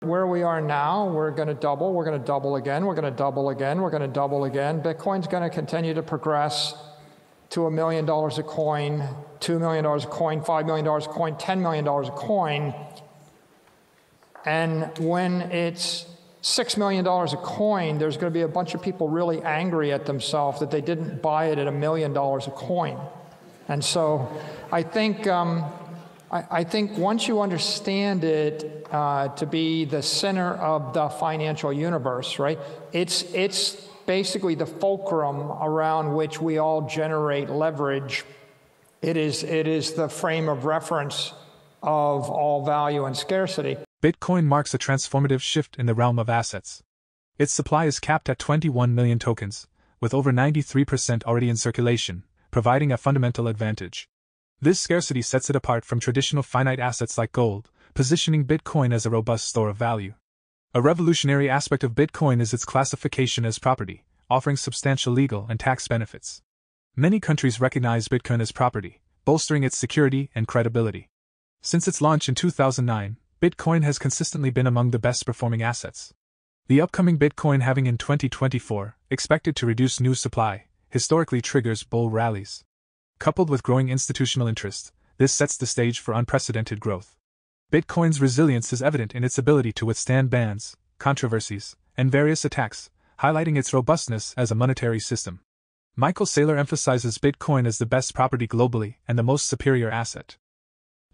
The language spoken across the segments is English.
Where we are now, we're going to double, we're going to double again, we're going to double again, we're going to double again. Bitcoin's going to continue to progress to $1 million a coin, $2 million a coin, $5 million a coin, $10 million a coin. And when it's $6 million a coin, there's going to be a bunch of people really angry at themselves that they didn't buy it at $1 million a coin. And so I think once you understand it to be the center of the financial universe, right? It's basically the fulcrum around which we all generate leverage. It is the frame of reference of all value and scarcity. Bitcoin marks a transformative shift in the realm of assets. Its supply is capped at 21 million tokens, with over 93% already in circulation, providing a fundamental advantage. This scarcity sets it apart from traditional finite assets like gold, positioning Bitcoin as a robust store of value. A revolutionary aspect of Bitcoin is its classification as property, offering substantial legal and tax benefits. Many countries recognize Bitcoin as property, bolstering its security and credibility. Since its launch in 2009, Bitcoin has consistently been among the best-performing assets. The upcoming Bitcoin halving in 2024, expected to reduce new supply, historically triggers bull rallies. Coupled with growing institutional interest, this sets the stage for unprecedented growth. Bitcoin's resilience is evident in its ability to withstand bans, controversies, and various attacks, highlighting its robustness as a monetary system. Michael Saylor emphasizes Bitcoin as the best property globally and the most superior asset.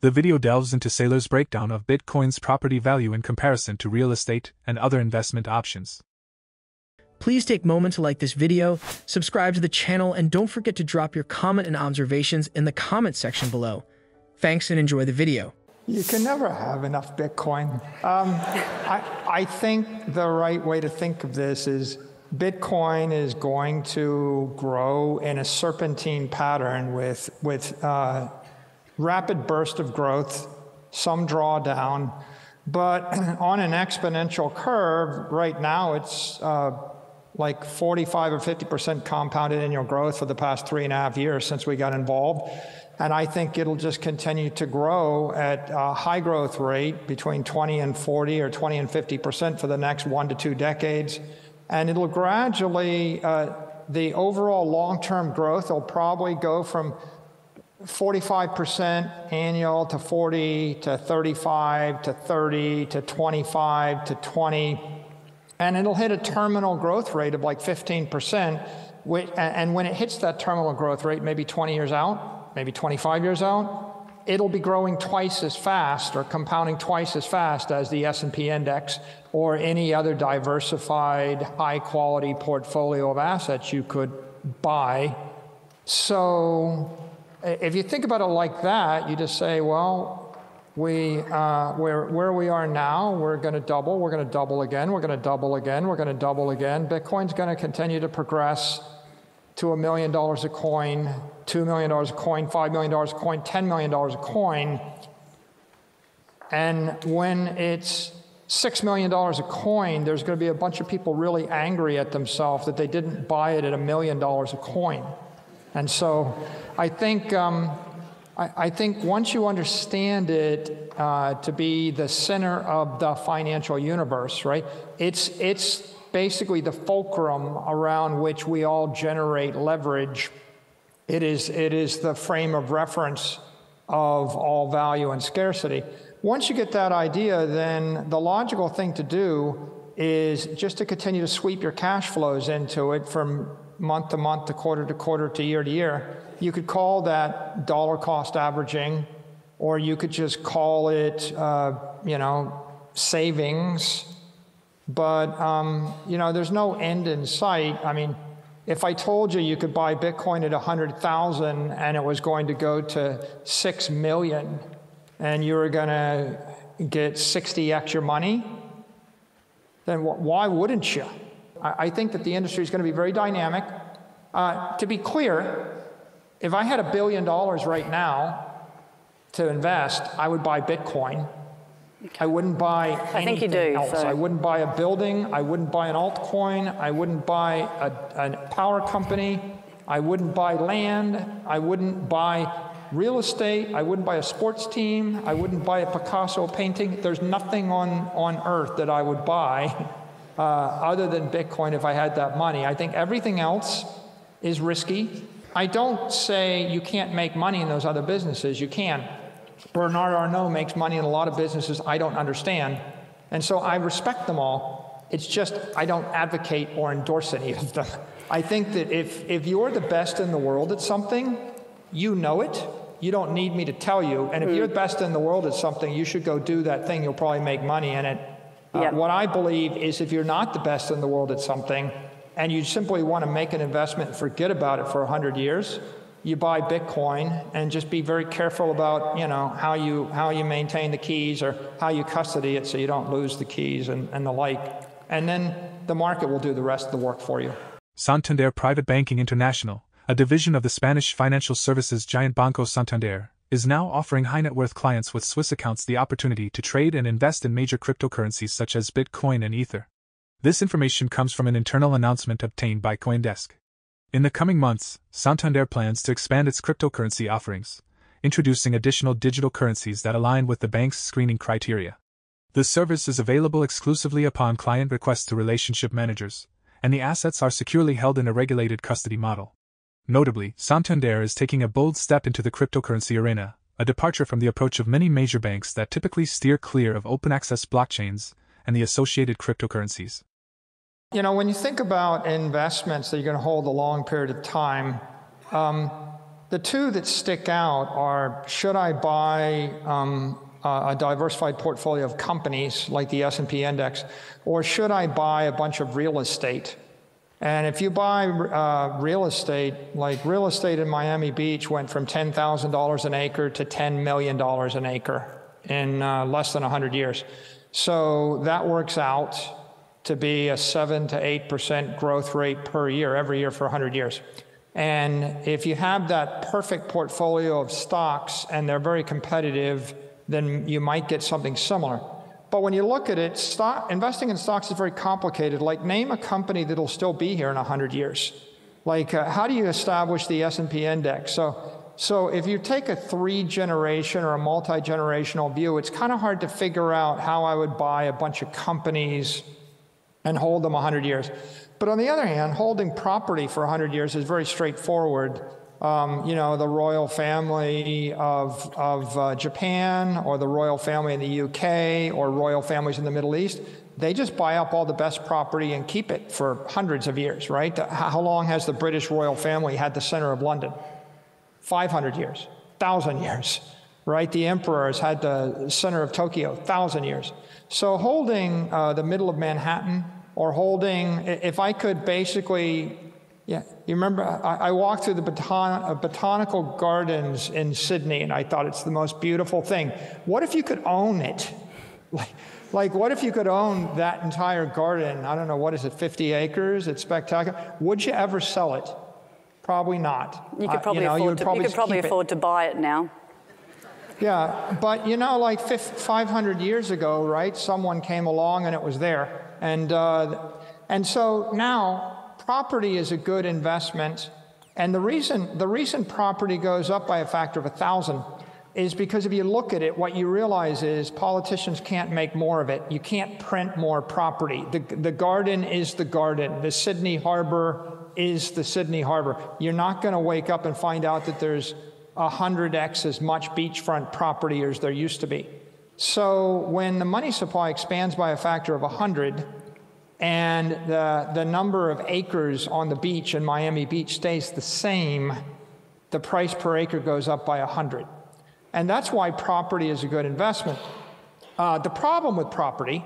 The video delves into Saylor's breakdown of Bitcoin's property value in comparison to real estate and other investment options. Please take a moment to like this video, subscribe to the channel, and don't forget to drop your comment and observations in the comment section below. Thanks and enjoy the video. You can never have enough Bitcoin. I think the right way to think of this is Bitcoin is going to grow in a serpentine pattern with rapid burst of growth, some drawdown, but on an exponential curve. Right now it's like 45 or 50% compounded annual growth for the past 3.5 years since we got involved. And I think it'll just continue to grow at a high growth rate between 20 and 40 or 20 and 50% for the next 1 to 2 decades. And it'll gradually, the overall long-term growth will probably go from 45% annual to 40 to 35 to 30 to 25 to 20. And it'll hit a terminal growth rate of like 15%. And when it hits that terminal growth rate, maybe 20 years out, maybe 25 years out, it'll be growing twice as fast or compounding twice as fast as the S&P index or any other diversified, high-quality portfolio of assets you could buy. So if you think about it like that, you just say, well, where we are now, we're going to double, we're going to double again, we're going to double again, we're going to double again. Bitcoin's going to continue to progress to $1 million a coin, $2 million a coin, $5 million a coin, $10 million a coin. And when it's $6 million a coin, there's going to be a bunch of people really angry at themselves that they didn't buy it at $1 million a coin. And so I think once you understand it to be the center of the financial universe, right? It's basically the fulcrum around which we all generate leverage. It is the frame of reference of all value and scarcity. Once you get that idea, then the logical thing to do is just to continue to sweep your cash flows into it from month to month to quarter to year to year. You could call that dollar cost averaging, or you could just call it, savings. But, there's no end in sight. I mean, if I told you you could buy Bitcoin at 100,000 and it was going to go to 6 million and you were going to get 60x your money, then why wouldn't you? I think that the industry is going to be very dynamic. To be clear, if I had $1 billion right now to invest, I would buy Bitcoin. I wouldn't buy anything else. I wouldn't buy a building. I wouldn't buy an altcoin. I wouldn't buy a power company. I wouldn't buy land. I wouldn't buy Real estate, I wouldn't buy a sports team, I wouldn't buy a Picasso painting. There's nothing on earth that I would buy other than Bitcoin if I had that money. I think everything else is risky. I don't say you can't make money in those other businesses. You can. Bernard Arnault makes money in a lot of businesses I don't understand. And so I respect them all. It's just I don't advocate or endorse any of them. I think that if you're the best in the world at something, you know it. You don't need me to tell you. And if you're the best in the world at something, you should go do that thing. You'll probably make money in it. What I believe is if you're not the best in the world at something, and you simply want to make an investment and forget about it for 100 years, you buy Bitcoin and just be very careful about, you know, how you maintain the keys or how you custody it so you don't lose the keys and the like. And then the market will do the rest of the work for you. Santander Private Banking International, a division of the Spanish financial services giant Banco Santander, is now offering high-net-worth clients with Swiss accounts the opportunity to trade and invest in major cryptocurrencies such as Bitcoin and Ether. This information comes from an internal announcement obtained by CoinDesk. In the coming months, Santander plans to expand its cryptocurrency offerings, introducing additional digital currencies that align with the bank's screening criteria. The service is available exclusively upon client request to relationship managers, and the assets are securely held in a regulated custody model. Notably, Santander is taking a bold step into the cryptocurrency arena, a departure from the approach of many major banks that typically steer clear of open-access blockchains and the associated cryptocurrencies. You know, when you think about investments that you're going to hold a long period of time, the two that stick out are, should I buy a diversified portfolio of companies like the S&P index, or should I buy a bunch of real estate? And if you buy real estate, like real estate in Miami Beach went from $10,000 an acre to $10 million an acre in less than 100 years. So that works out to be a 7 to 8% growth rate per year, every year for 100 years. And if you have that perfect portfolio of stocks and they're very competitive, then you might get something similar. But when you look at it, investing in stocks is very complicated. Like, name a company that'll still be here in 100 years. Like, how do you establish the S&P index? So if you take a 3-generation or a multi-generational view, it's kind of hard to figure out how I would buy a bunch of companies and hold them 100 years. But on the other hand, holding property for 100 years is very straightforward. You know, the royal family of Japan, or the royal family in the UK, or royal families in the Middle East, they just buy up all the best property and keep it for hundreds of years, right? How long has the British royal family had the center of London? 500 years, 1,000 years, right? The emperors had the center of Tokyo, 1,000 years. So holding the middle of Manhattan, or holding, if I could basically, yeah, you remember, I walked through the botanical gardens in Sydney, and I thought it's the most beautiful thing. What if you could own it? Like, what if you could own that entire garden? I don't know, what is it, 50 acres? It's spectacular. Would you ever sell it? Probably not. You could probably afford to buy it now. Yeah, but you know, like 500 years ago, right, someone came along and it was there. And so now property is a good investment. And the reason property goes up by a factor of 1,000 is because if you look at it, what you realize is politicians can't make more of it. You can't print more property. The garden is the garden. The Sydney Harbor is the Sydney Harbor. You're not going to wake up and find out that there's 100x as much beachfront property as there used to be. So when the money supply expands by a factor of 100 and the number of acres on the beach in Miami Beach stays the same, the price per acre goes up by 100. And that's why property is a good investment. The problem with property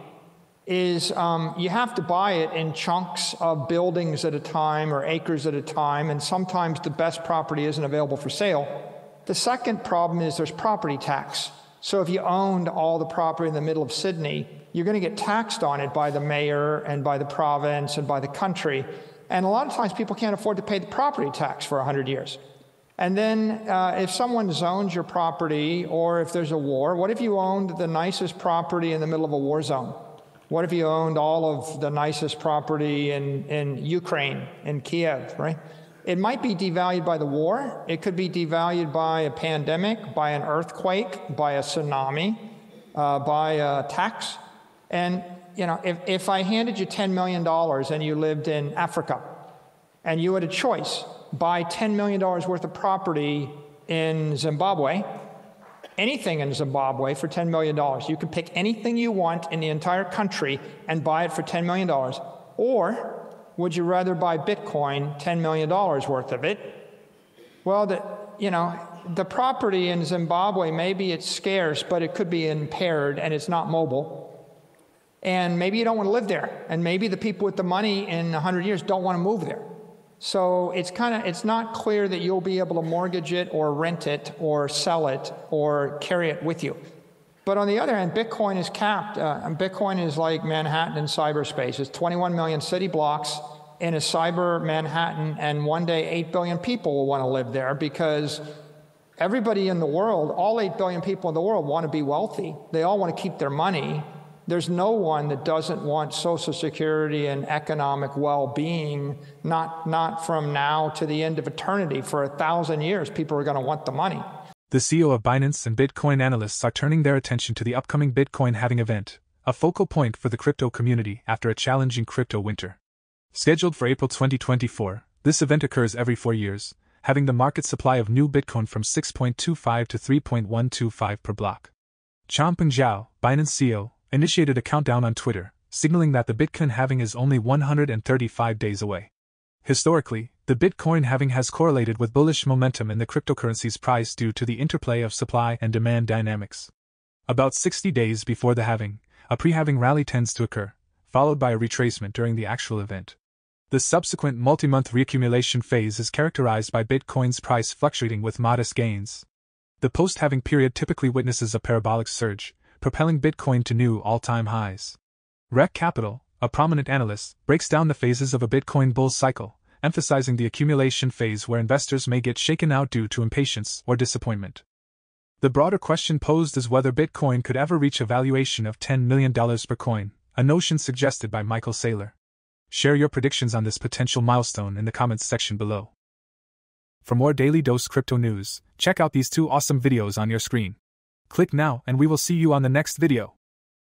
is you have to buy it in chunks of buildings at a time or acres at a time, and sometimes the best property isn't available for sale. The second problem is there's property tax. So if you owned all the property in the middle of Sydney, you're going to get taxed on it by the mayor and by the province and by the country. And a lot of times people can't afford to pay the property tax for 100 years. And then if someone zones your property, or if there's a war, what if you owned the nicest property in the middle of a war zone? What if you owned all of the nicest property in Ukraine, in Kiev, right? It might be devalued by the war. It could be devalued by a pandemic, by an earthquake, by a tsunami, by a tax. And if I handed you $10 million and you lived in Africa, and you had a choice, buy $10 million worth of property in Zimbabwe, anything in Zimbabwe for $10 million. You could pick anything you want in the entire country and buy it for $10 million. Or would you rather buy Bitcoin, $10 million worth of it? Well, the property in Zimbabwe, maybe it's scarce, but it could be impaired and it's not mobile. And maybe you don't want to live there. And maybe the people with the money in 100 years don't want to move there. So it's not clear that you'll be able to mortgage it or rent it or sell it or carry it with you. But on the other hand, Bitcoin is capped. Bitcoin is like Manhattan in cyberspace. It's 21 million city blocks in a cyber Manhattan, and one day 8 billion people will want to live there because everybody in the world, all 8 billion people in the world want to be wealthy. They all want to keep their money. There's no one that doesn't want Social Security and economic well-being, not from now to the end of eternity. For 1,000 years, people are going to want the money. The CEO of Binance and Bitcoin analysts are turning their attention to the upcoming Bitcoin halving event, a focal point for the crypto community after a challenging crypto winter. Scheduled for April 2024, this event occurs every 4 years, having the market supply of new Bitcoin from 6.25 to 3.125 per block. Changpeng Zhao, Binance CEO, initiated a countdown on Twitter, signaling that the Bitcoin halving is only 135 days away. Historically, the Bitcoin halving has correlated with bullish momentum in the cryptocurrency's price due to the interplay of supply and demand dynamics. About 60 days before the halving, a pre-halving rally tends to occur, followed by a retracement during the actual event. The subsequent multi-month reaccumulation phase is characterized by Bitcoin's price fluctuating with modest gains. The post-halving period typically witnesses a parabolic surge, propelling Bitcoin to new all-time highs. Rec Capital, a prominent analyst, breaks down the phases of a Bitcoin bull cycle, emphasizing the accumulation phase where investors may get shaken out due to impatience or disappointment. The broader question posed is whether Bitcoin could ever reach a valuation of $10 million per coin, a notion suggested by Michael Saylor. Share your predictions on this potential milestone in the comments section below. For more Daily Dose Crypto news, check out these 2 awesome videos on your screen. Click now and we will see you on the next video.